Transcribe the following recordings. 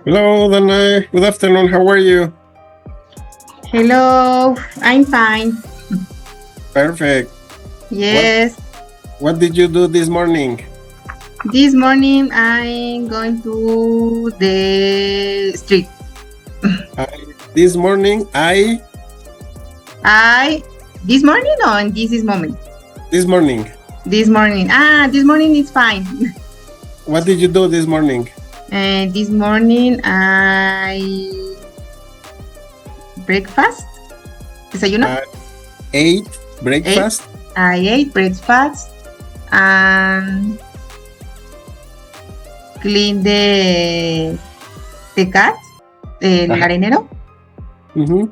Hello, Dana. Good afternoon. How are you? Hello, I'm fine. Perfect. Yes, What did you do this morning? this morning I'm going to the street. This morning, This morning or this is moment? this morning. This morning. This morning is fine. What did you do this morning? This morning I breakfast. Desayuno. Ate breakfast. I ate breakfast and clean the cat, el Ajá. arenero. Mm-hmm.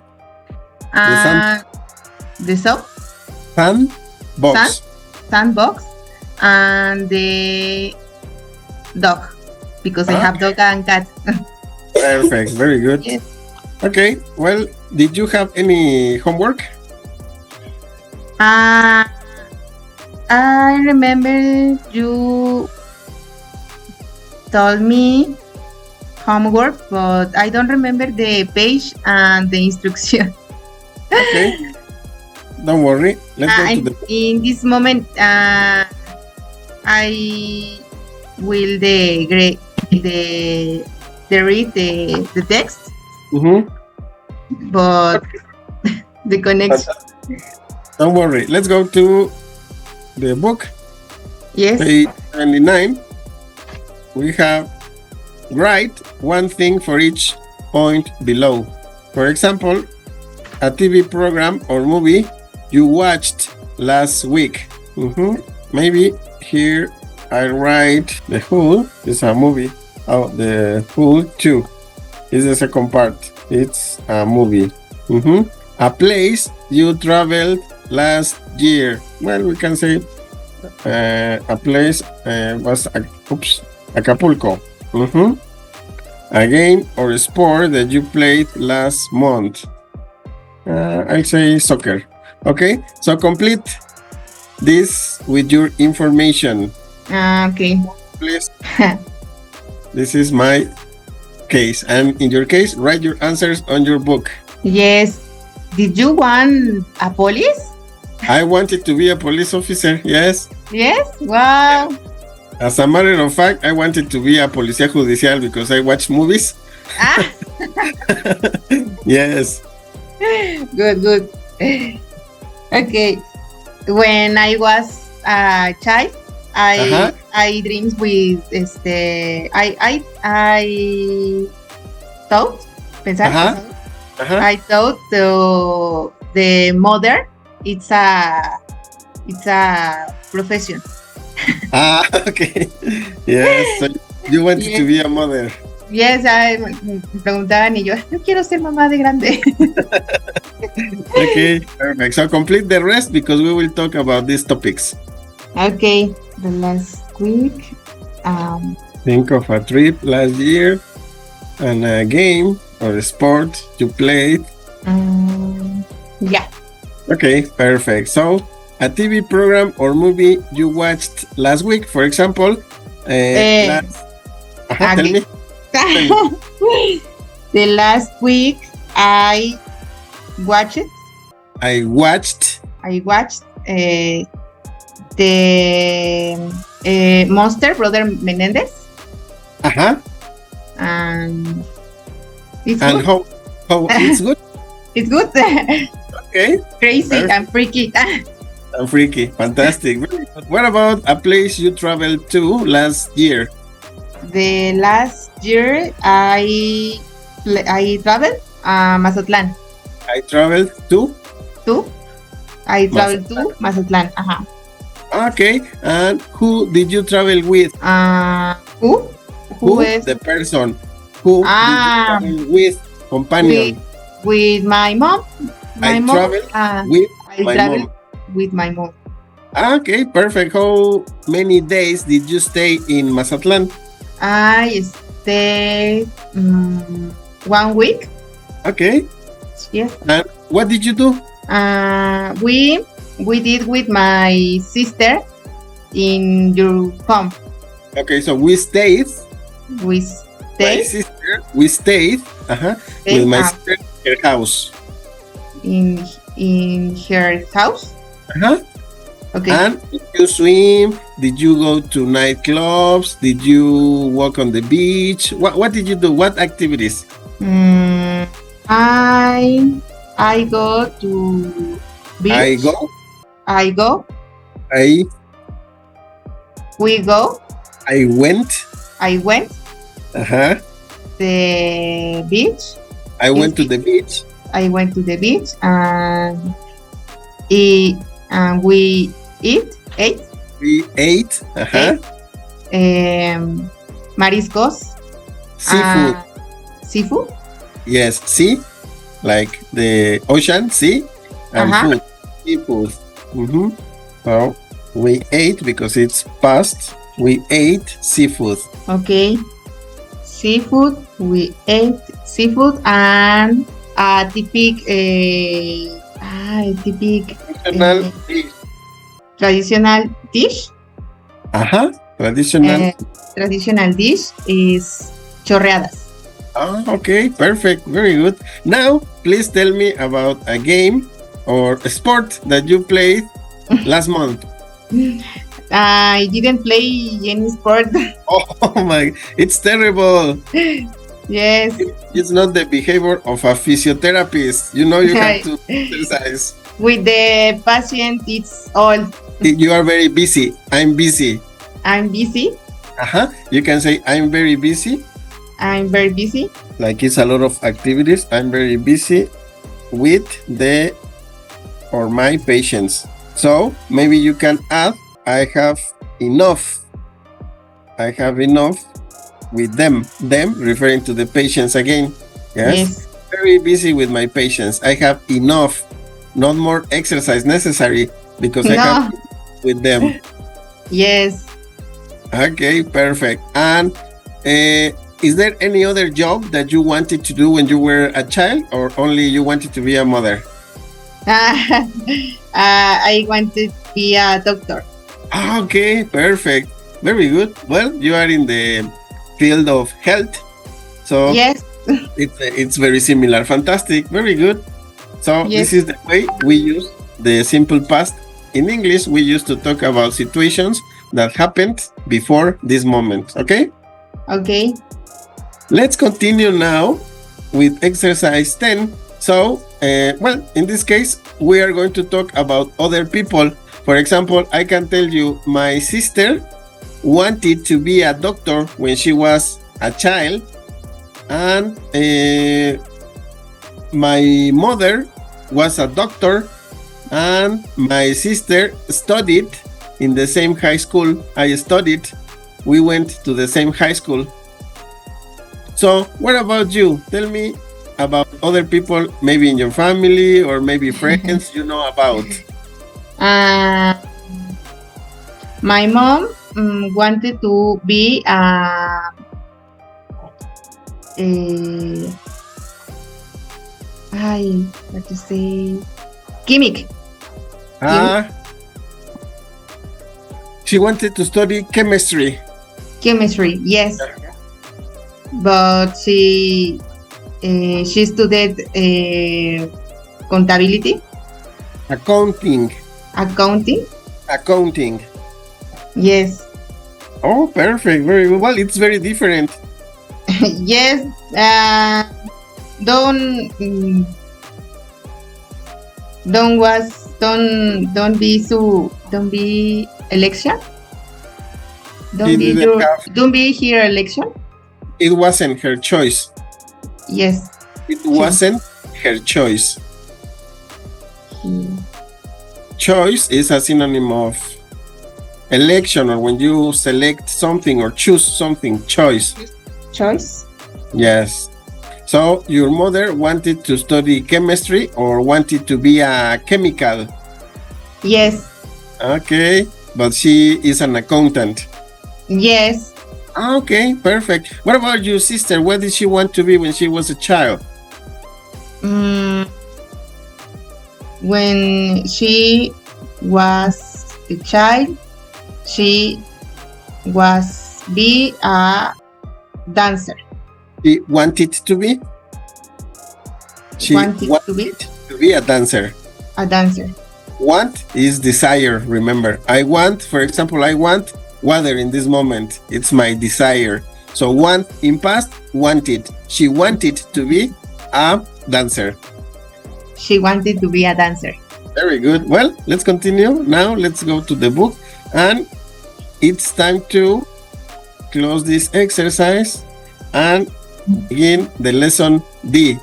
The soap. Sandbox. Sandbox and the dog because I have dog and cat. Perfect. Very good. Yes. Okay. Well, did you have any homework? I remember you told me homework, but I don't remember the page and the instruction. Okay. Don't worry. Let's go to the. In this moment, I will read the text, but the connection. Don't worry. Let's go to the book. Yes. Page 29. We have write one thing for each point below. For example, a TV program or movie you watched last week. Maybe here I write The Who is a movie. Oh, The Who 2 is the second part. It's a movie. A place you traveled last year. Well, we can say a place was Acapulco. A game or a sport that you played last month. I'll say soccer. Okay, so complete this with your information. Okay. Please. This is my case, and in your case, write your answers on your book. Yes. Did you want a police? I wanted to be a police officer. Yes. Yes. Wow. As a matter of fact, I wanted to be a policía judicial because I watch movies. Yes. Good. Okay. When I was a child, I dreamed with I thought I thought the mother it's a profession. Okay. Yes. So you wanted to be a mother. Yes, me preguntaban y yo quiero ser mamá de grande. Okay, perfect. So complete the rest because we will talk about these topics. Okay, the last week. Think of a trip last year and a game or a sport you played. Yeah. Okay, perfect. So a TV program or movie you watched last week, for example. Tell me. The last week I watched the Monster Brother Menendez. And it's good. How it's good? It's good. Okay. Crazy perfect. and freaky. And freaky. Fantastic. What about a place you traveled to last year? The last year I traveled Mazatlan. I traveled to Mazatlan. Okay. And who did you travel with? Who is the person? Who did you travel with? Companion. With my mom. I traveled with my mom. Okay, perfect. How many days did you stay in Mazatlan? I stayed 1 week. Okay. Yes. And what did you do? We did with my sister in your home. Okay, so we stayed. We My stayed. sister we stayed with my sister in her house. In her house. Okay. And did you swim? Did you go to nightclubs? Did you walk on the beach? What did you do? What activities? I go to beach. I go. We go. I went. The beach. I went to the beach. I went to the beach and we ate. We ate. Mariscos. Seafood. Seafood. Yes, sea, like the ocean, sea, and food, seafood. So we ate because it's past. We ate seafood. Okay. Seafood. We ate seafood and a traditional dish. Traditional dish is chorreadas. Okay, perfect, very good. Now, please tell me about a game or a sport that you played last month. I didn't play any sport. Oh my, it's terrible. Yes. It's not the behavior of a physiotherapist. You know, you have to exercise. With the patient, it's all. You are very busy. I'm busy. I'm busy. You can say, I'm very busy. I'm very busy. Like it's a lot of activities. I'm very busy with my patients. So maybe you can add, I have enough with them referring to the patients again. Yes. Very busy with my patients. I have enough, not more exercise necessary because I have with them. Yes. Okay, perfect. And is there any other job that you wanted to do when you were a child, or only you wanted to be a mother? I wanted to be a doctor. Okay, perfect. Very good. Well, you are in the field of health, so yes, it's very similar. Fantastic. Very good. So this is the way we use the simple past. In English, we used to talk about situations that happened before this moment. Okay? Okay. Let's continue now with exercise 10. So, well, in this case, we are going to talk about other people. For example, I can tell you my sister wanted to be a doctor when she was a child, and my mother was a doctor, and my sister studied in the same high school I studied. We went to the same high school. So what about you? Tell me about other people, maybe in your family or maybe friends you know about. My mom wanted to be what to say, chemic. She wanted to study chemistry. Chemistry, yes. But she studied contability. Accounting. Yes. Oh, perfect. Very good. Well, it's very different. Yes. Don't be election. Don't be here election. It wasn't her choice. Yes. It wasn't her choice. Choice is a synonym of election, or when you select something or choose something. Choice. Yes. So your mother wanted to study chemistry or wanted to be a chemical? Yes. Okay, but she is an accountant. Yes. Okay, perfect. What about your sister? What did she want to be when she was a child? When she was a child, she was be a dancer. She wanted to be. She Wanted to be a dancer. a dancer. Want is desire, remember. I want, for example, I want water in this moment. It's my desire. So want in past, wanted. She wanted to be a dancer. She wanted to be a dancer. Very good. Well, let's continue. Now let's go to the book. And it's time to close this exercise and begin the lesson D.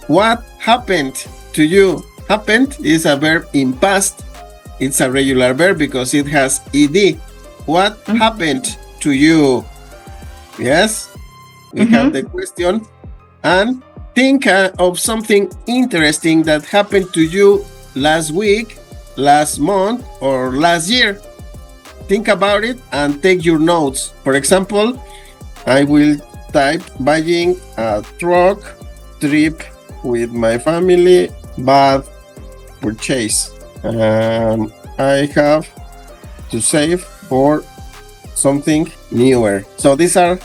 What happened to you? Happened is a verb in past. It's a regular verb because it has ed. What happened to you? Yes, we have the question. And think of something interesting that happened to you last week, last month, or last year. Think about it and take your notes. For example, I will type buying a truck trip with my family, but purchase. I have to save for something newer. So these are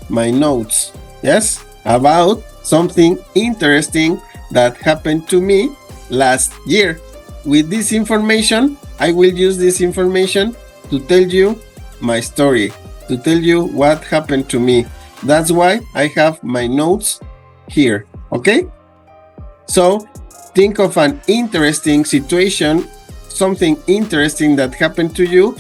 my notes, yes, about something interesting that happened to me last year. With this information, I will use this information to tell you my story, to tell you what happened to me. That's why I have my notes here, okay? So think of an interesting situation, something interesting that happened to you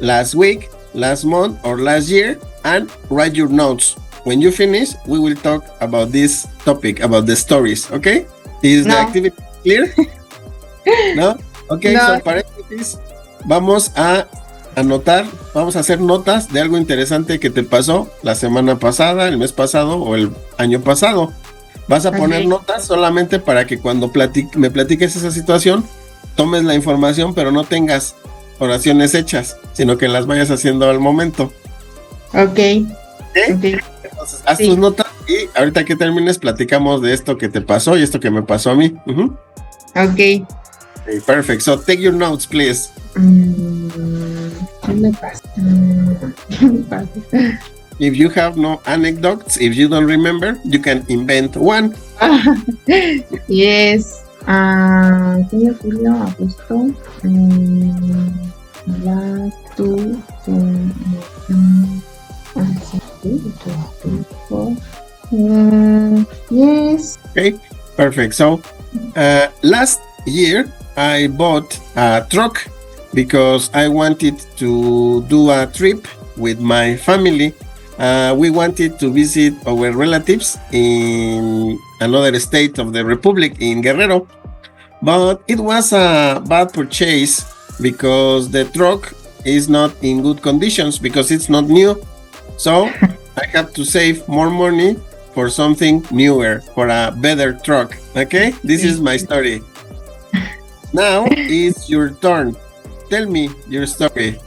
last week, last month, or last year, and write your notes. When you finish, we will talk about this topic, about the stories, okay? Is the activity clear? ¿No? Ok, No. so paréntesis, vamos a anotar, vamos a hacer notas de algo interesante que te pasó la semana pasada, el mes pasado o el año pasado. Vas a poner notas solamente para que cuando me platiques esa situación, tomes la información, pero no tengas oraciones hechas, sino que las vayas haciendo al momento. Ok. Entonces, haz tus notas y ahorita que termines platicamos de esto que te pasó y esto que me pasó a mí. Ok. Okay, perfect. So take your notes, please. ¿Qué me pasa? ¿Qué me pasa? If you have no anecdotes, if you don't remember, you can invent one. Yes. Junio, julio, agosto. Last two. Yes. Okay, perfect. So last year I bought a truck because I wanted to do a trip with my family. We wanted to visit our relatives in another state of the Republic, in Guerrero. But it was a bad purchase because the truck is not in good conditions because it's not new. So I have to save more money for something newer, for a better truck. Okay, this is my story. Now it's your turn. Tell me your story.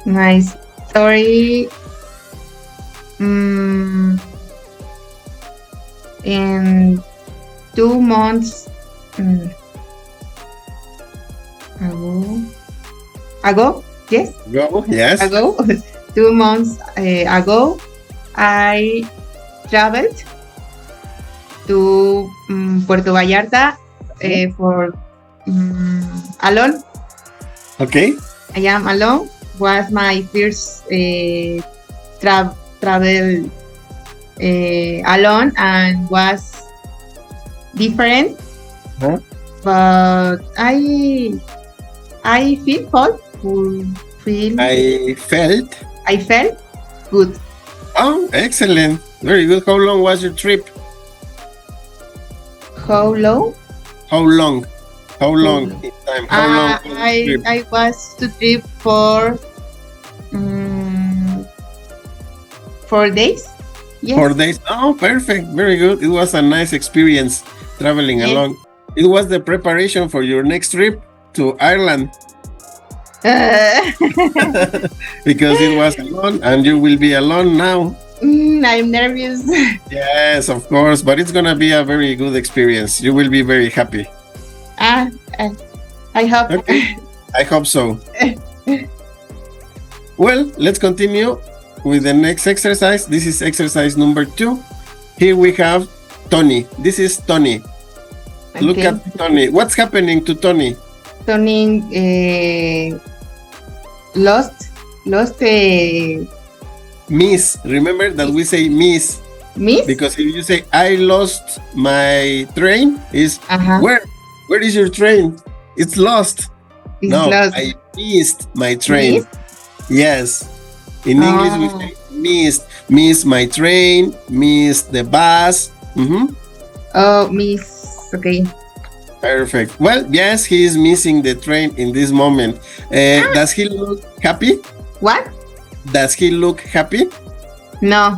My story. In 2 months ago, yes? Go, yes. Ago, 2 months ago, I traveled to Puerto Vallarta for alone. Okay. I am alone. Was my first travel alone and was different. But I felt good. Oh, excellent. Very good. How long was your trip? How long? How long in time? How long was the trip? I was to trip for 4 days. Yes. 4 days. Oh, perfect. Very good. It was a nice experience traveling along. It was the preparation for your next trip to Ireland. Because it was alone and you will be alone now. I'm nervous. Yes, of course. But it's going to be a very good experience. You will be very happy. I hope. Okay. I hope so. Well, let's continue. with the next exercise. This is exercise number 2. Here we have Tony. This is Tony. Okay. Look at Tony. What's happening to Tony? Tony lost Miss. Remember that we say miss. miss. Because if you say I lost my train, is Uh-huh. where is your train? It's lost. It's No, lost. I missed my train. Missed? Yes. In English we say missed my train, missed the bus. Oh, miss. Okay. Perfect. Well, yes, he is missing the train in this moment. Does he look happy? What? Does he look happy? No.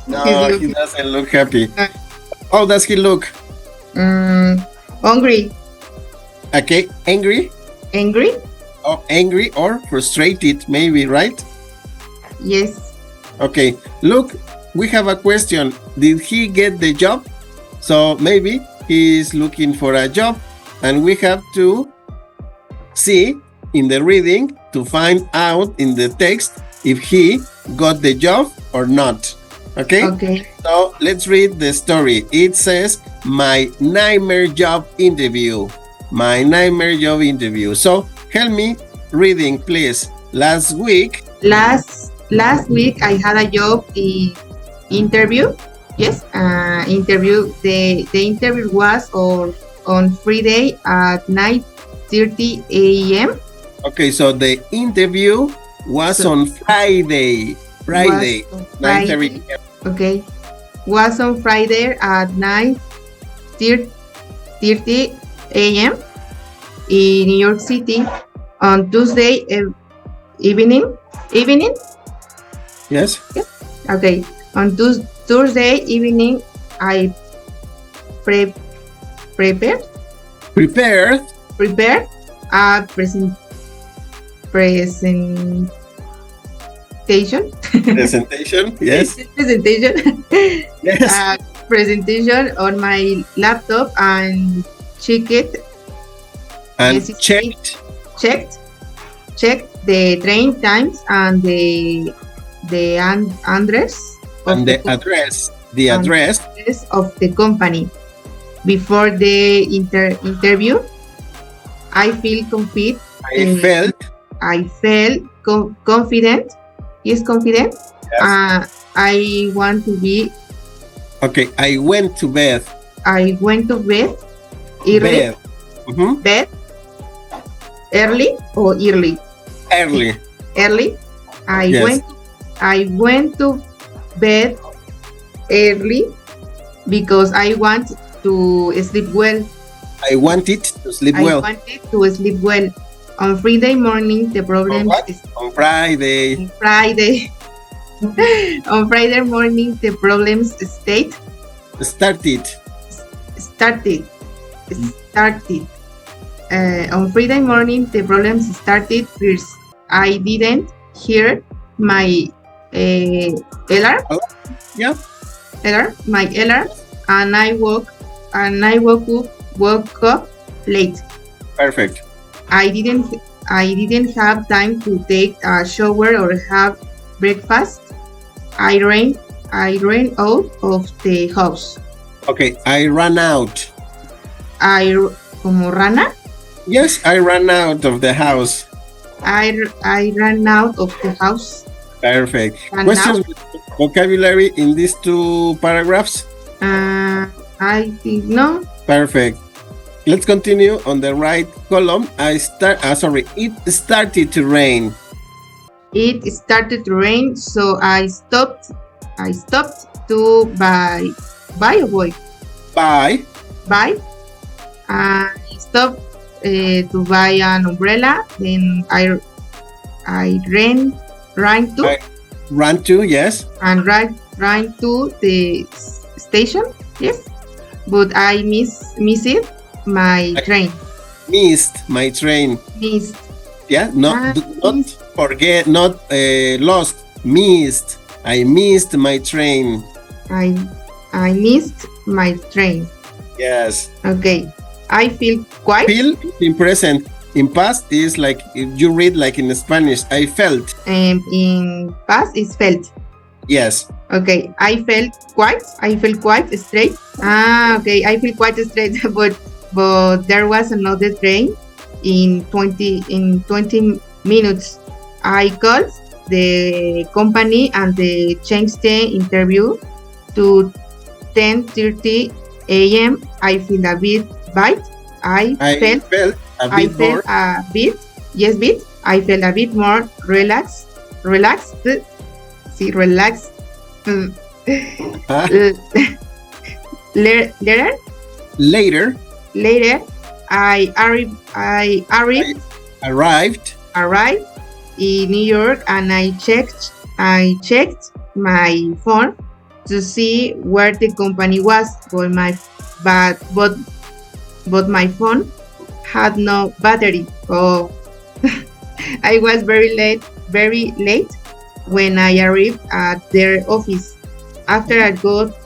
No, he doesn't look happy. How does he look? Hungry. Okay, angry? Angry? Oh, angry or frustrated, maybe, right? Yes. Okay, look, we have a question. Did he get the job? So maybe he's looking for a job, and we have to see in the reading to find out in the text if he got the job or not. Okay? Okay. So let's read the story. It says, my nightmare job interview. My nightmare job interview. So help me reading, please. Last week week I had a job interview. Yes, interview. The interview was on Friday at 9:30 a.m. Okay, so the interview was on Friday. Friday, 9:30 a.m. Okay, was on Friday at 9:30 a.m. in New York City. On Tuesday evening. Yes. Okay, on Thursday evening I prepared a presentation. Presentation, yes. Presentation. Yes. Presentation on my laptop and checked the train times and the address And the address of the company. Before the interview, I feel I felt confident. Yes, confident. Yes. I want to be. Okay, I went to bed. I went to bed early. Bed early or early. Early. I went to bed early because I want to sleep well. I wanted to sleep well. I wanted to sleep well. On Friday morning, the problem is on Friday. On Friday morning, the problems started. On Friday morning, the problems started first. I didn't hear my alarm. Yeah. My alarm, and I woke up late. Perfect. I didn't have time to take a shower or have breakfast. I ran out of the house. Okay, I ran out. Como rana? Yes, I ran out of the house. I ran out of the house. Perfect. Questions with vocabulary in these two paragraphs? I think no. Perfect. Let's continue on the right column. It started to rain. It started to rain, so I stopped to buy a boy. Buy. I stopped to buy an umbrella. Then I ran to yes. And ran to the station. Yes, but I missed my train. Missed my train. Missed. Yeah, not forget, not lost. Missed. I missed my train. I missed my train. Yes. Okay. I feel quite. Feel in present. In past is like if you read like in Spanish. I felt. In past is felt. Yes. Okay, I felt quite straight. Okay, I feel quite straight, but there was another train in 20 minutes. I called the company and they changed the interview to 10:30 a.m. I feel a bit bad. I I felt felt a I bit felt bored. a bit I felt a bit more relaxed. See, relaxed. Mm. Huh? Later, Later, later, I arrived. I arrived. Arrived in New York, and I checked my phone to see where the company was. But my phone had no battery. Oh, I was very late when I arrived at their office. After I got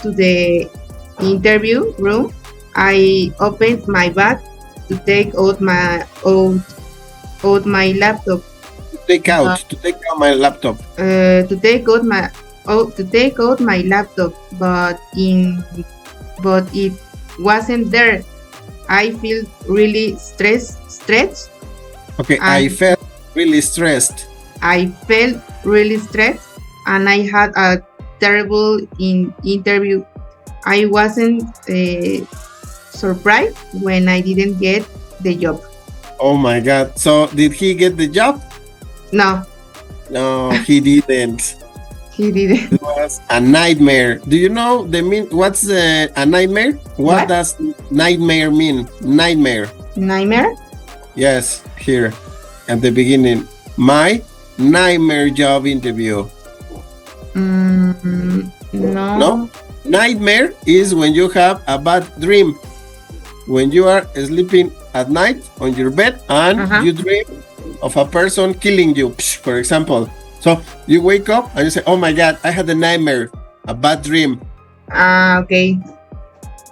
to the interview room, I opened my bag to take out my laptop. But To take out my laptop. to take out my laptop, but it wasn't there. I feel really stressed, Okay, I and felt really stressed. I felt really stressed, and I had a terrible interview. I wasn't surprised when I didn't get the job. Oh my God. So did he get the job? No, No, he didn't. he didn't. It was a nightmare. Do you know what's a nightmare? What What? does nightmare mean? Nightmare. Nightmare? Yes, here at the beginning. My nightmare job interview. No. No? Nightmare is when you have a bad dream. When you are sleeping at night on your bed and you dream of a person killing you, for example. So you wake up and you say, oh my God, I had a nightmare, a bad dream. Okay.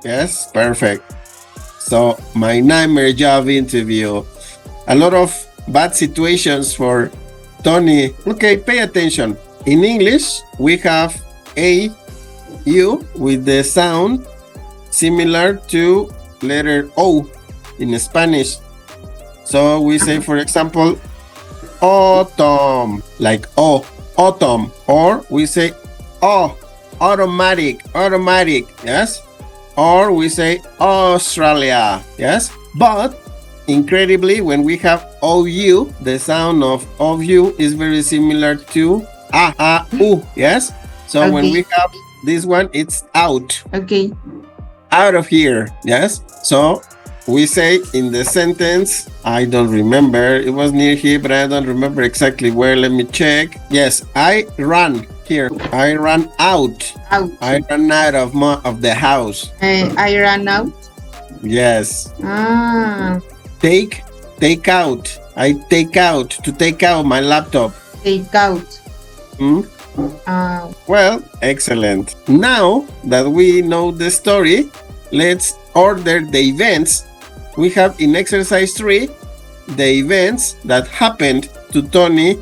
Yes, perfect. So my nightmare job interview. A lot of bad situations for Tony. Okay, pay attention. In English, we have a U with the sound similar to letter O in Spanish. So we say, for example, autumn, like autumn, or we say automatic, yes, or we say Australia, yes. But incredibly, when we have OU, the sound of OU is very similar to u, yes. So when we have this one, it's out. Okay. Out of here, yes. So we say in the sentence, I don't remember, it was near here, but I don't remember exactly where. Let me check. Yes, I ran here. I ran out. I ran out of the house. I ran out. Yes. Take out. I take out, to take out my laptop. Take out. Well, excellent. Now that we know the story, let's order the events. We have in exercise 3 the events that happened to Tony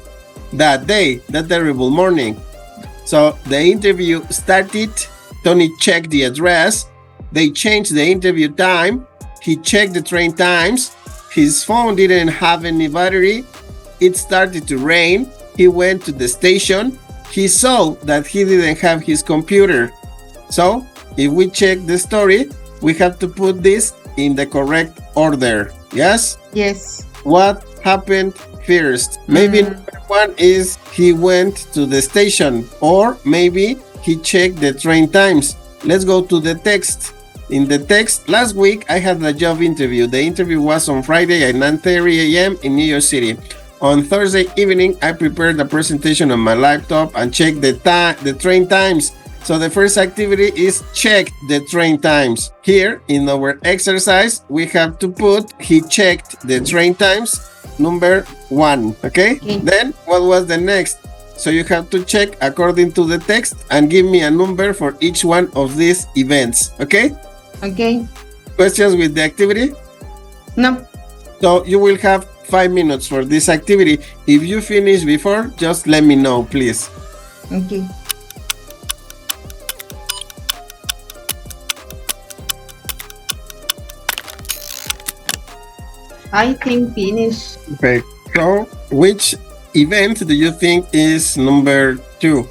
that day, that terrible morning. So the interview started, Tony checked the address, they changed the interview time, he checked the train times, his phone didn't have any battery, it started to rain, he went to the station, he saw that he didn't have his computer. So if we check the story, we have to put this in the correct order. Yes? Yes. What happened first? Maybe number 1 is he went to the station, or maybe he checked the train times. Let's go to the text. In the text, last week I had a job interview. The interview was on Friday at 9:30 a.m. in New York City. On Thursday evening, I prepared a presentation on my laptop and checked the train times. So the first activity is check the train times. Here in our exercise, we have to put he checked the train times, number 1. Okay? Then what was the next? So you have to check according to the text and give me a number for each one of these events. Okay? Okay. Questions with the activity? No. So you will have 5 minutes for this activity. If you finish before, just let me know, please. Okay. I think finish. Okay. So, which event do you think is number 2?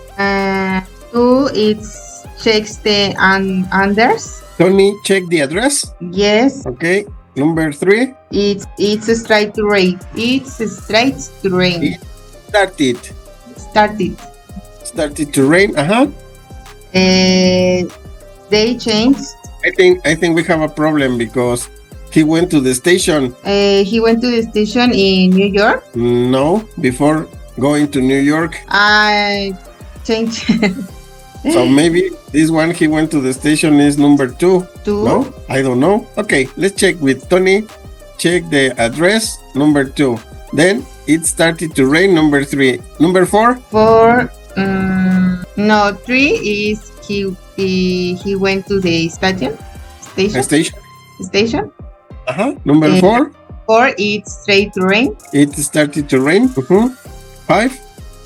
Two, it's checks the unders. Tony, check the address. Yes, Okay. Number 3, it's straight to rain. It's straight to rain. it started. Started. Started to rain. They changed. I think we have a problem because he went to the station. He went to the station in New York. No, before going to New York. I changed. So maybe this one he went to the station is number 2. Two. No, I don't know. Okay, let's check with Tony. Check the address, number 2. Then it started to rain, number 3. Number 4? Four. No, three is he went to the station. Station. Number 4? Four, it's straight to rain. It started to rain. 5?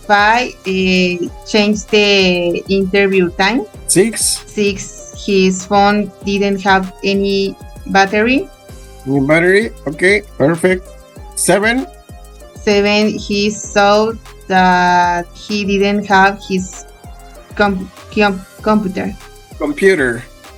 Five, changed the interview time. 6? Six, his phone didn't have any battery. New battery. Okay, perfect. 7? Seven, he saw that he didn't have his computer.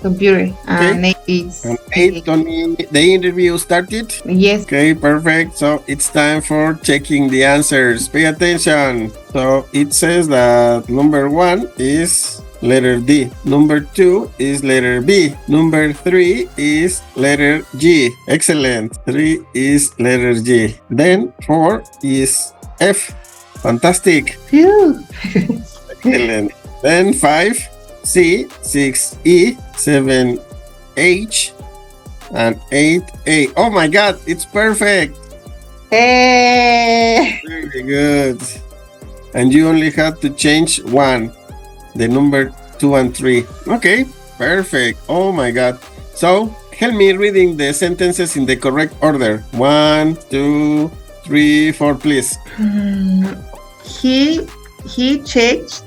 Okay. And it's And 8, Tony, the interview started. yes. Okay, perfect. So it's time for checking the answers. Pay attention. So it says that number 1 is letter D. Number 2 is letter B. Number 3 is letter G. Excellent. 3 is letter G. Then 4 is F. Fantastic. Phew. Excellent. Then 5, C, 6, E, 7, H, and 8, A. Oh my God, it's perfect. Hey. Very good. And you only had to change 1, the number 2 and 3. Okay, perfect. Oh my God. So help me reading the sentences in the correct order. 1, 2, 3, 4, please. He checked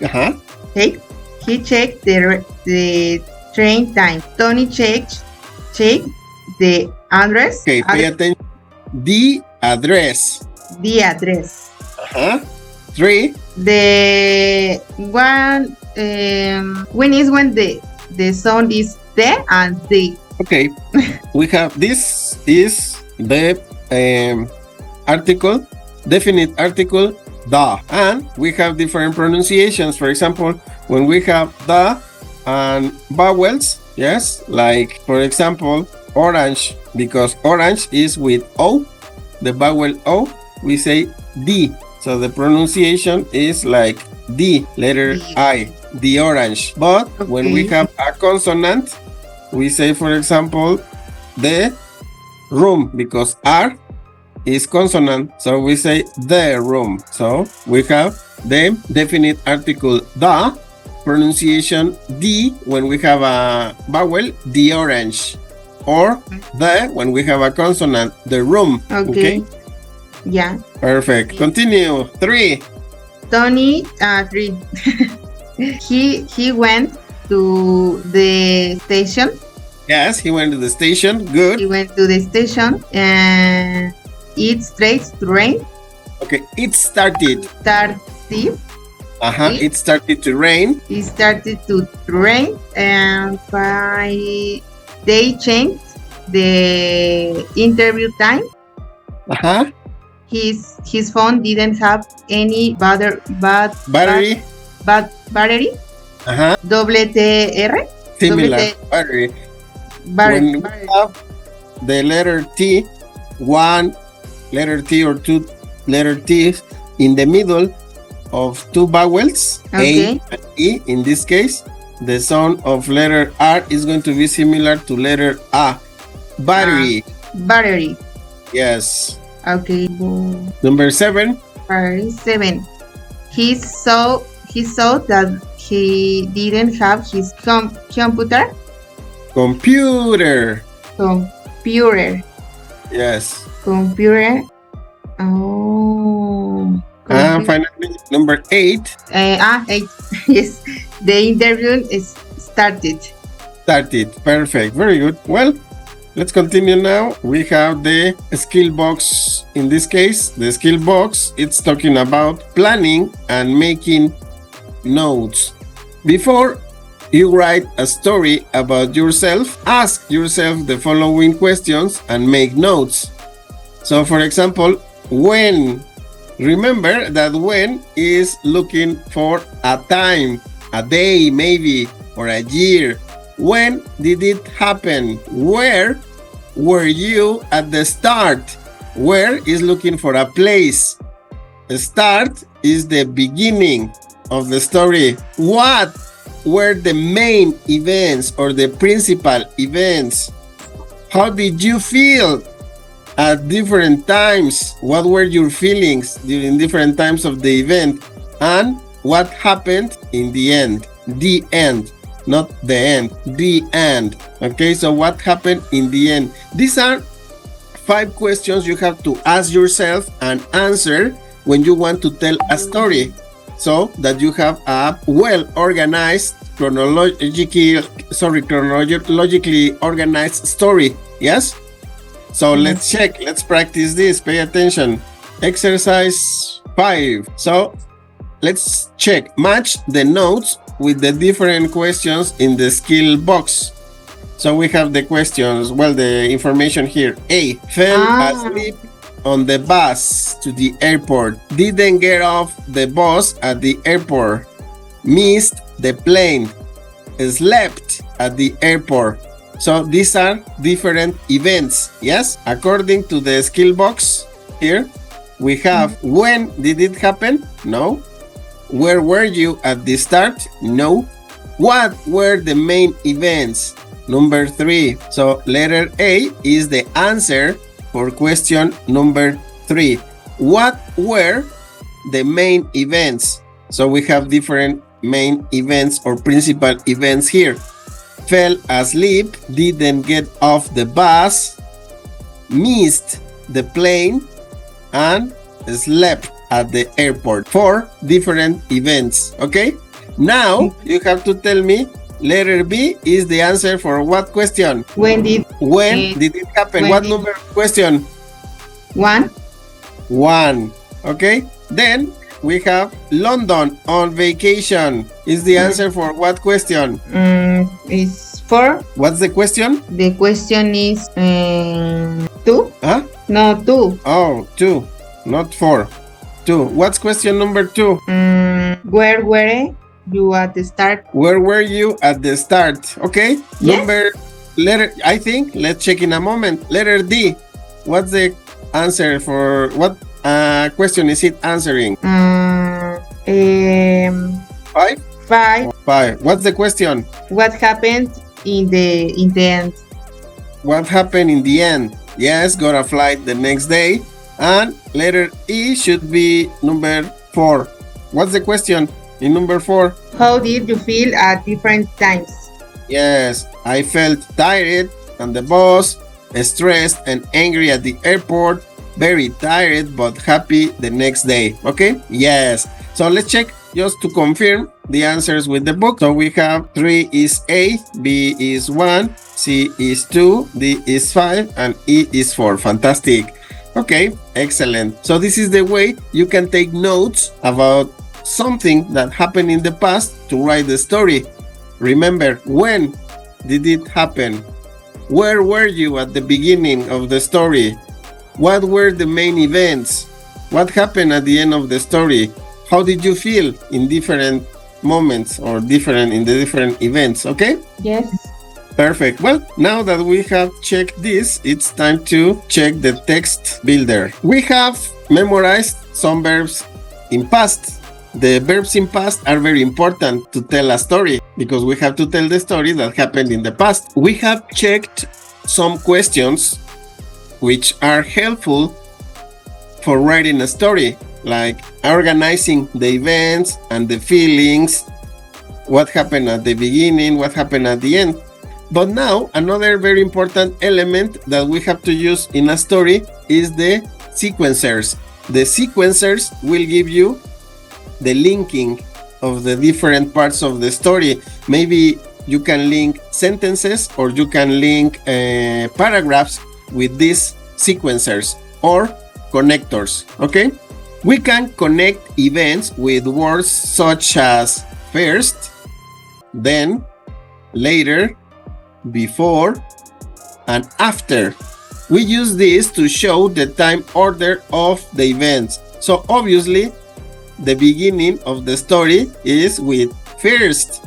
Uh-huh. he checked the train time. Tony checked the address. Okay, pay attention. The address. The address. 3. The one when the sound is the and the. Okay, we have this is the article, definite article, the, and we have different pronunciations. For example, when we have the and vowels, yes, like for example, orange, because orange is with O, the vowel O, we say D. So the pronunciation is like D, letter I, the orange. But when we have a consonant, we say, for example, the room, because R is consonant, so we say the room. So we have the definite article the, pronunciation D when we have a vowel, the orange, or the when we have a consonant, the room. Okay. Yeah. Perfect. Continue. 3. Tony 3. he went to the station. Yes, he went to the station. Good. He went to the station and it straight to rain. Okay, it started. It started to rain. It started to rain and they changed the interview time. His phone didn't have any battery. Battery. WTR. Similar battery. When we have the letter T, one letter T or two letter T's in the middle of two vowels, A and E, in this case, the sound of letter R is going to be similar to letter A. Battery. Battery. Yes. Okay. Number 7. Battery 7. He saw that he didn't have his computer. Computer. Computer. Yes. Computer. Oh. And finally, number 8. 8. Yes, the interview is started. Started. Perfect. Very good. Well, let's continue now. We have the skill box. In this case, the skill box, it's talking about planning and making notes. Before you write a story about yourself, ask yourself the following questions and make notes. So, for example, when. Remember that when is looking for a time, a day maybe, or a year. When did it happen? Where were you at the start? Where is looking for a place. The start is the beginning of the story. What were the main events or the principal events? How did you feel at different times? What were your feelings during different times of the event? And what happened in the end? The end, not the end, the end. Okay, so what happened in the end? These are 5 questions you have to ask yourself and answer when you want to tell a story, so that you have a well-organized, chronologically organized story. Yes? So let's check, let's practice this, pay attention. Exercise 5. So let's check, match the notes with the different questions in the skill box. So we have the questions, well, the information here. A, fell asleep on the bus to the airport. Didn't get off the bus at the airport. Missed the plane. Slept at the airport. So these are different events, yes? According to the skill box here, we have when did it happen? No. Where were you at the start? No. What were the main events? Number 3. So letter A is the answer for question number 3. What were the main events? So we have different main events or principal events here. Fell asleep, didn't get off the bus, missed the plane, and slept at the airport. 4 different events. Okay? Now you have to tell me letter B is the answer for what question? When did it happen? What number question? 1. 1. Okay? Then we have London on vacation. Is the answer for what question? Is 4. What's the question? The question is 2. Huh? No, 2. Oh, 2, not 4. 2. What's question number 2? Where were you at the start? Where were you at the start? Okay. Yes. Letter, I think, let's check in a moment. Letter D. What's the answer for what question is it answering? 5. 5. 5. What's the question? What happened in the end? What happened in the end? Yes, got a flight the next day. And letter E should be number 4. What's the question in number 4? How did you feel at different times? Yes, I felt tired on the bus, stressed and angry at the airport, very tired but happy the next day. Okay? Yes. So let's check just to confirm the answers with the book. So we have 3 is A, B is 1, C is 2, D is 5, and E is 4. Fantastic. Okay, excellent. So this is the way you can take notes about something that happened in the past to write the story. Remember, when did it happen? Where were you at the beginning of the story? What were the main events? What happened at the end of the story? How did you feel in different moments or in the different events? Okay? Yes. Perfect. Well, now that we have checked this, it's time to check the text builder. We have memorized some verbs in past. The verbs in past are very important to tell a story because we have to tell the story that happened in the past. We have checked some questions which are helpful for writing a story, like organizing the events and the feelings, what happened at the beginning, what happened at the end. But now, another very important element that we have to use in a story is the sequencers. the sequencers will give you the linking of the different parts of the story. Maybe you can link sentences or you can link paragraphs with these sequencers or connectors, okay? We can connect events with words such as first, then, later, before, and after. We use this to show the time order of the events. So obviously, the beginning of the story is with first.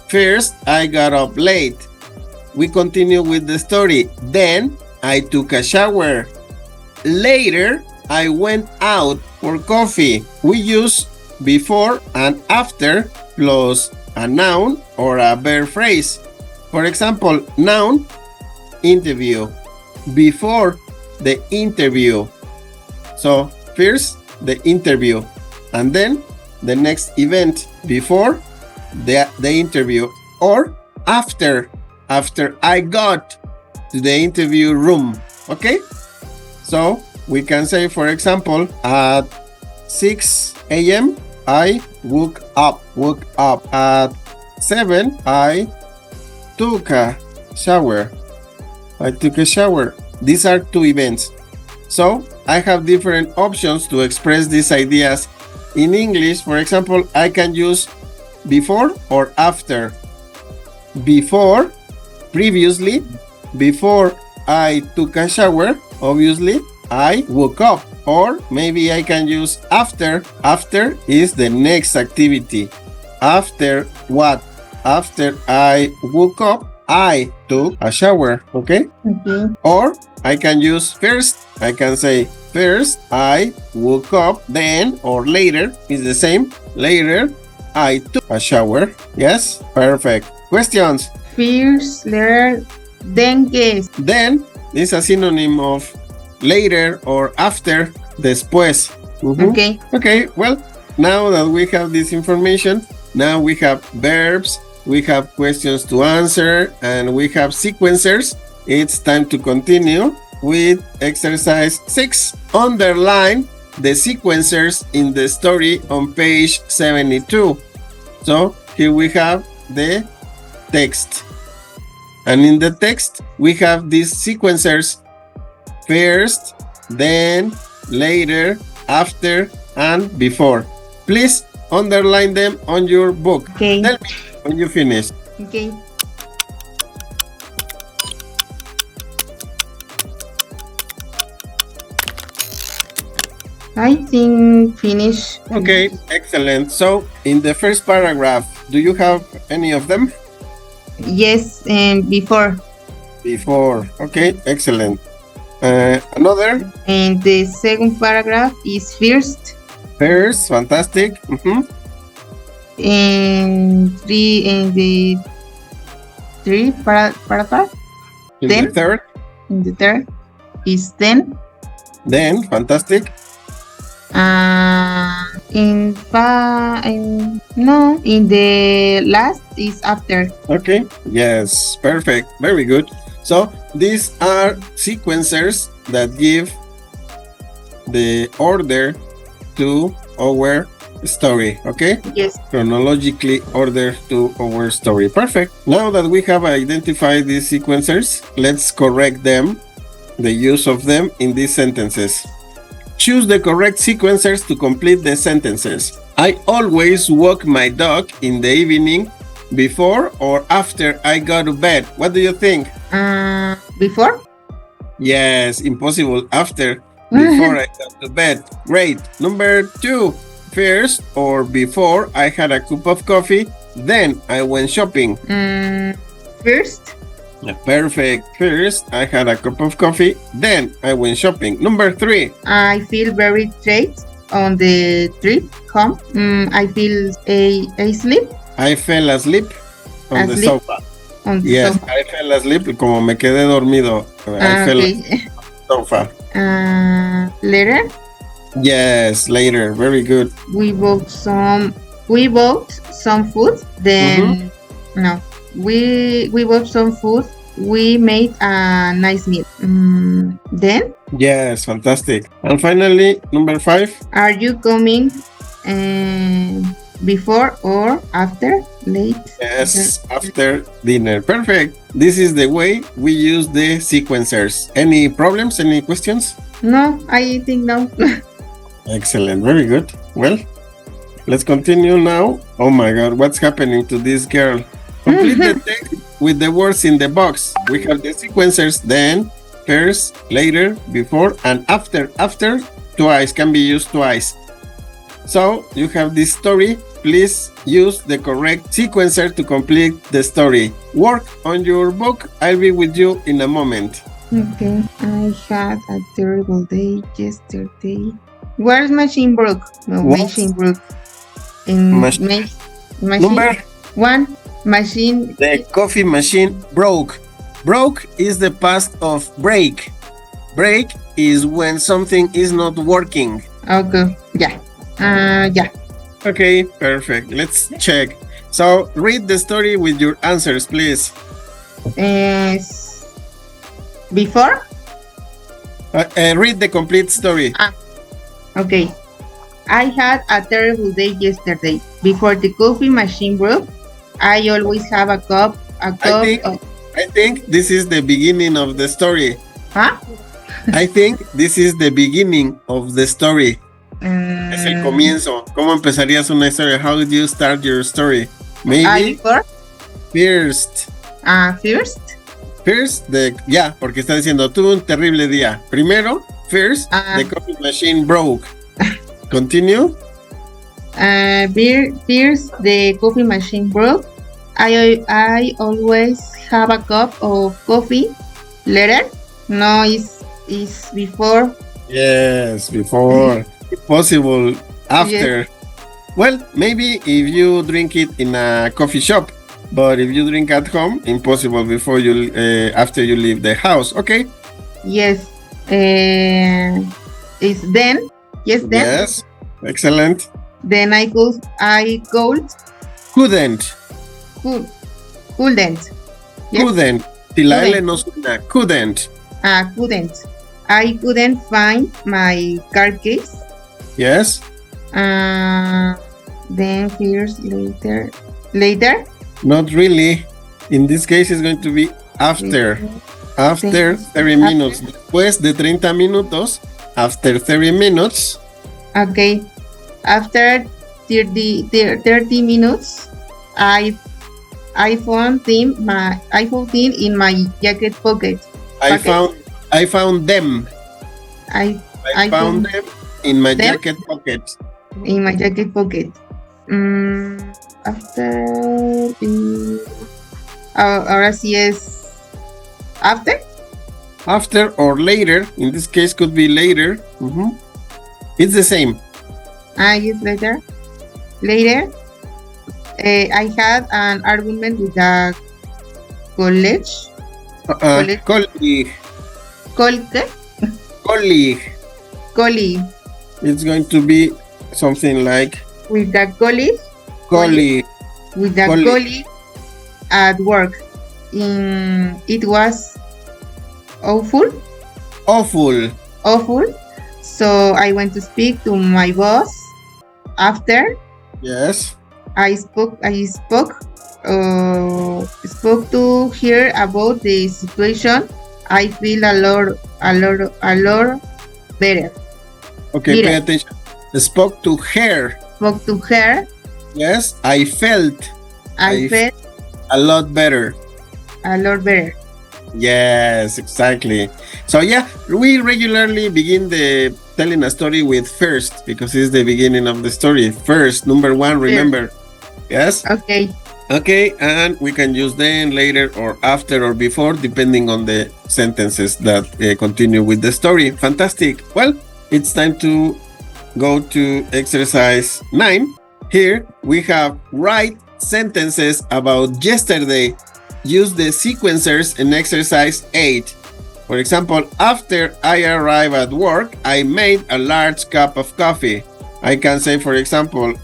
First, I got up late. We continue with the story. Then, I took a shower. Later, I went out for coffee. We use before and after plus a noun or a verb phrase. For example, noun, interview. Before the interview. So, first, the interview. And then, the next event. Before the interview. Or after I got to the interview room. Okay? So, we can say, for example, at 6 a.m. I woke up. At 7, I took a shower. These are two events. So, I have different options to express these ideas. In English, for example, I can use before or after. Before, previously, before I took a shower, obviously, I woke up. Or maybe I can use after. After is the next activity. After what? After I woke up, I took a shower. Okay? Or I can use first. I can say first I woke up, then or later is the same. Later I took a shower. Yes? Perfect. Questions? First, later, then guess. Then is a synonym of later or after, después. Okay. Okay, well, now that we have this information, now we have verbs, we have questions to answer, and we have sequencers. It's time to continue with exercise 6. Underline the sequencers in the story on page 72. So here we have the text. And in the text, we have these sequencers. First, then, later, after, and before. Please underline them on your book. Okay. Tell me when you finish. Okay. I think finish. Okay, excellent. So, in the first paragraph, do you have any of them? Yes, and before. Before. Okay, excellent. Another? And the second paragraph is first. First, fantastic. And the three paragraph. In Then? the third? In the third is then. Then, fantastic. In the last is after. Okay, yes, perfect, very good. So these are sequencers that give the order to our story, okay? Yes. Chronologically order to our story. Perfect. Now that we have identified these sequencers, let's correct them, the use of them in these sentences. Choose the correct sequencers to complete the sentences. I always walk my dog in the evening before or after I go to bed. What do you think? Before? Yes, impossible. After. Before I go to bed. Great. Number 2. First or before I had a cup of coffee, then I went shopping. First? Perfect. First, I had a cup of coffee, then I went shopping. Number 3. I feel very tired on the trip home. I feel asleep. I fell asleep on the sofa. On the Yes, sofa. I fell asleep. Como me quedé dormido. I fell asleep on the sofa. Later, Yes, later. Very good. we bought some food. Then no, we bought some food. we made a nice meal. Then, Yes, fantastic. And finally, number 5. are you coming before or after? Late? Yes, after dinner. Perfect. This is the way we use the sequencers. Any problems? Any questions? No, I think no. Excellent. Very good. Well, let's continue now. Oh my God, what's happening to this girl? Complete the text with the words in the box. We have the sequencers, then, first, later, before, and after. After, twice, can be used twice. So, you have this story. Please use the correct sequencer to complete the story. Work on your book. I'll be with you in a moment. Okay, I had a terrible day yesterday. Where's machine broke? No, What? machine broke. In machine Number? 1, machine. The coffee machine broke. Broke is the past of break. Break is when something is not working. Okay, yeah. Yeah. Okay, perfect. Let's check. So, read the story with your answers, please. Before? Read the complete story. Okay. I had a terrible day yesterday. Before the coffee machine broke, I always have a cup I think this is the beginning of the story. ¿Ah? I think this is the beginning of the story. Es el comienzo. ¿Cómo empezarías una historia? How would you start your story? Maybe Before? first. First? First, porque está diciendo, tuve un terrible día. Primero, first, the coffee machine broke. Continue. First, the coffee machine broke. I always have a cup of coffee. Later? No, it's before. Yes, before. Possible after. Yes. Well, maybe if you drink it in a coffee shop, but if you drink at home, impossible before you after you leave the house. Okay. Yes. It's then. Yes, then. Yes. Excellent. Then I couldn't. Couldn't. Couldn't. Yes. Couldn't. Si la L no suena. Couldn't. Couldn't. I couldn't find my card case. Yes. Then first, later. Not really. In this case, it's going to be after. After 30 minutes. Después de 30 minutos. After 30 minutes. Okay. After 30 minutes, I found them in my jacket pocket. I found them. I found them in my jacket pocket. In my jacket pocket. Ahora sí es after. After or later. In this case, could be later. It's the same. Yes, later. Later, I had an argument with a colleague. Colleague. It's going to be something like with a colleague. With a colleague at work. It was awful. So I went to speak to my boss. After. Yes. I spoke to her about the situation. I feel a lot better. Okay, pay attention. Spoke to her. Yes, I felt a lot better. Yes, exactly. So yeah, we regularly begin the telling a story with first because it's the beginning of the story. First, number 1, remember. Yes? Okay, and we can use then, later, or after, or before, depending on the sentences that continue with the story. Fantastic. Well, it's time to go to exercise 9. Here we have write sentences about yesterday. Use the sequencers in exercise 8. For example, after I arrived at work, I made a large cup of coffee. I can say, for example,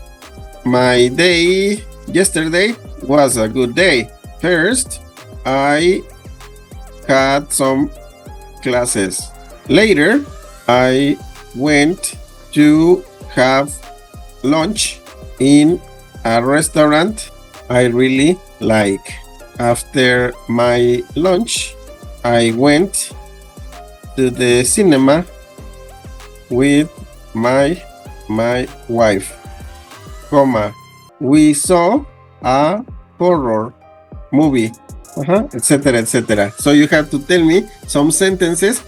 my day yesterday was a good day. First, I had some classes. Later, I went to have lunch in a restaurant I really like. After my lunch, I went to the cinema with my wife, comma, we saw a horror movie, etc., etc. So you have to tell me some sentences.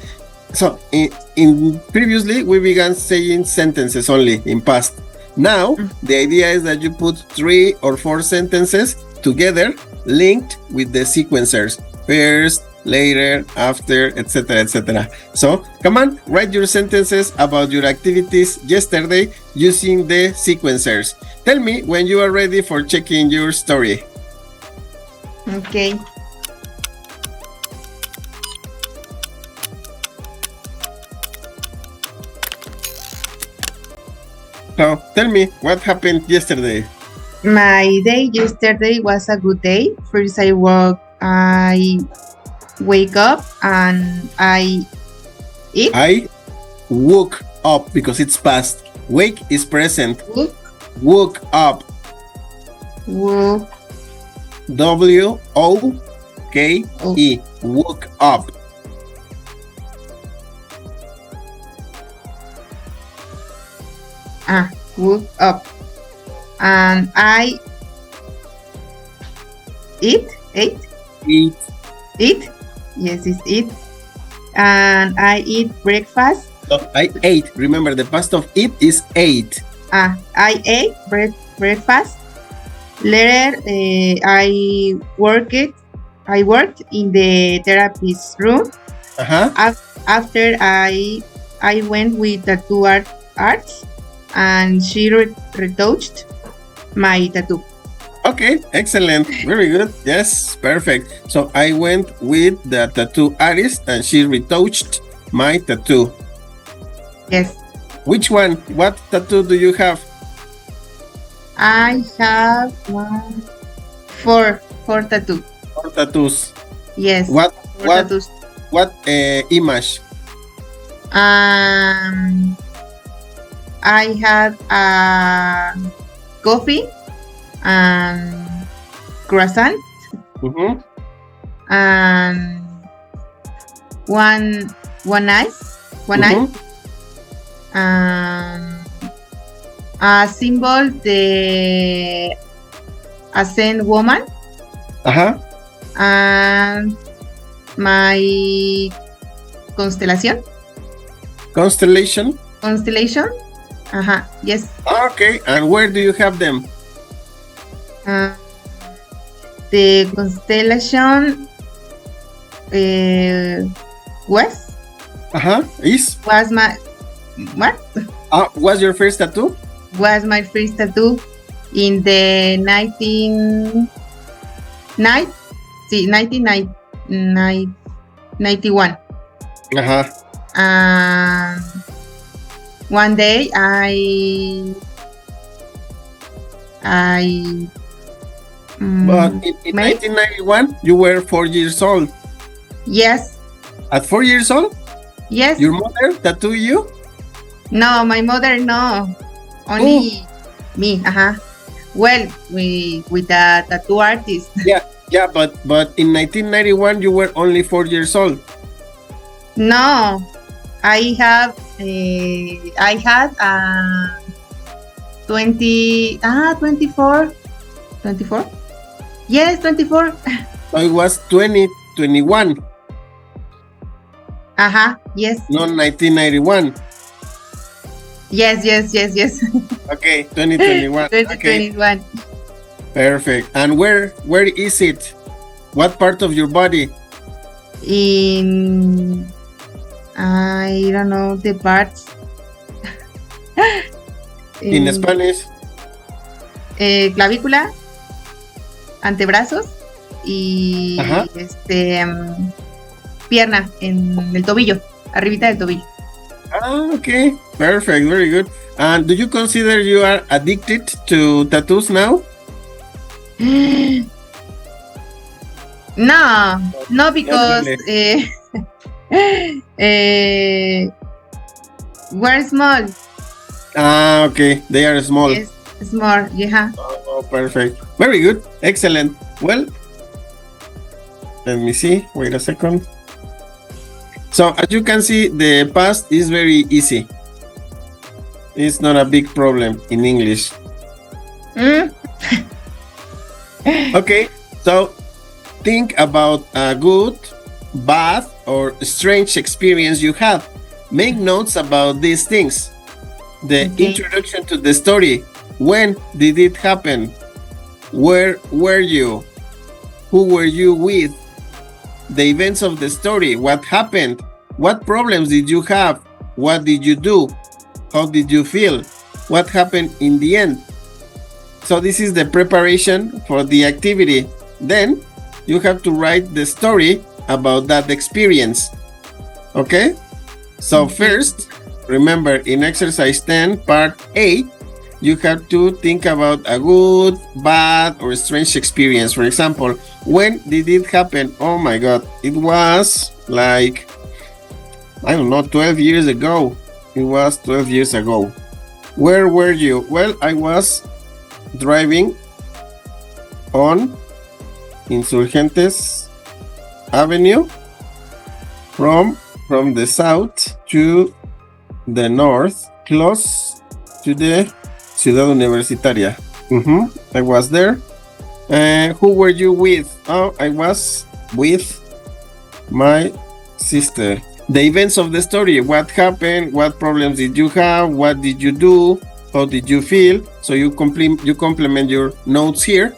So in previously we began saying sentences only in past. Now the idea is that you put 3 or 4 sentences together linked with the sequencers: first, later, after, etc., etc. So come on, write your sentences about your activities yesterday using the sequencers. Tell me when you are ready for checking your story. Okay. So tell me what happened yesterday. My day yesterday was a good day. First, I wake up and I eat. I woke up because it's past. Wake is present. Woke up. Woke. W-O-K-E. Woke up. Woke up. And I ate. Yes, it's eat. And I eat breakfast. So I ate. Remember, the past of eat is ate. I ate breakfast. Later, I worked in the therapist room. After I went with tattoo arts, and she retouched my tattoo. Okay, excellent. Very good. Yes, perfect. So I went with the tattoo artist and she retouched my tattoo. Yes. Which one? What tattoo do you have? I have 4 tattoos. 4 tattoos. Yes. What tattoos. What image? I had a coffee and croissant, and one ice, a symbol, the ascent woman, and my constellation. Yes. Okay, and where do you have them? The constellation was my what? Was your first tattoo? Was my first tattoo in the 1991. One day but in 1991 you were 4 years old. Yes. At 4 years old? Yes. Your mother tattooed you? No, my mother no. Only me. Well, with a tattoo artist. Yeah, but in 1991 you were only 4 years old. No, I had 24. Yes, 24. So it was 2021. Yes. Not 1991. Yes. Okay, 2021. 2021. Okay. Perfect. And where is it? What part of your body? In I don't know the parts. In Spanish. Clavícula, antebrazos y pierna, en el tobillo, arribita del tobillo. Okay, perfect, very good. And do you consider you are addicted to tattoos now? No, because really. we're small. Ah, okay. They are small. Yes, small. Yeah. Oh, perfect. Very good. Excellent. Well, let me see. Wait a second. So as you can see, the past is very easy. It's not a big problem in English. Mm. Okay, so think about a good, bad, or strange experience you had. Make notes about these things. The Okay. introduction to the story. When did it happen? Where were you? Who were you with? The events of the story. What happened? What problems did you have? What did you do? How did you feel? What happened in the end? So this is the preparation for the activity. Then you have to write the story about that experience. Okay? So first, remember in exercise 10, part A, you have to think about a good, bad, or strange experience. For example, when did it happen? Oh my God, it was like, I don't know, 12 years ago. It was 12 years ago. Where were you? Well, I was driving on Insurgentes Avenue from the south to the north, close to the Ciudad Universitaria. I was there. Who were you with? Oh, I was with my sister. The events of the story. What happened? What problems did you have? What did you do? How did you feel? So you complement your notes here.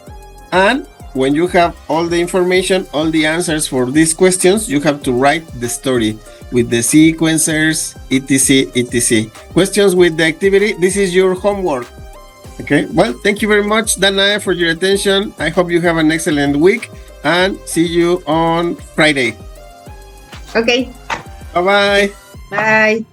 And when you have all the information, all the answers for these questions, you have to write the story with the sequencers, etc, etc. Questions with the activity. This is your homework. Okay, well, thank you very much, Danae, for your attention. I hope you have an excellent week and see you on Friday. Okay. Bye-bye. Bye.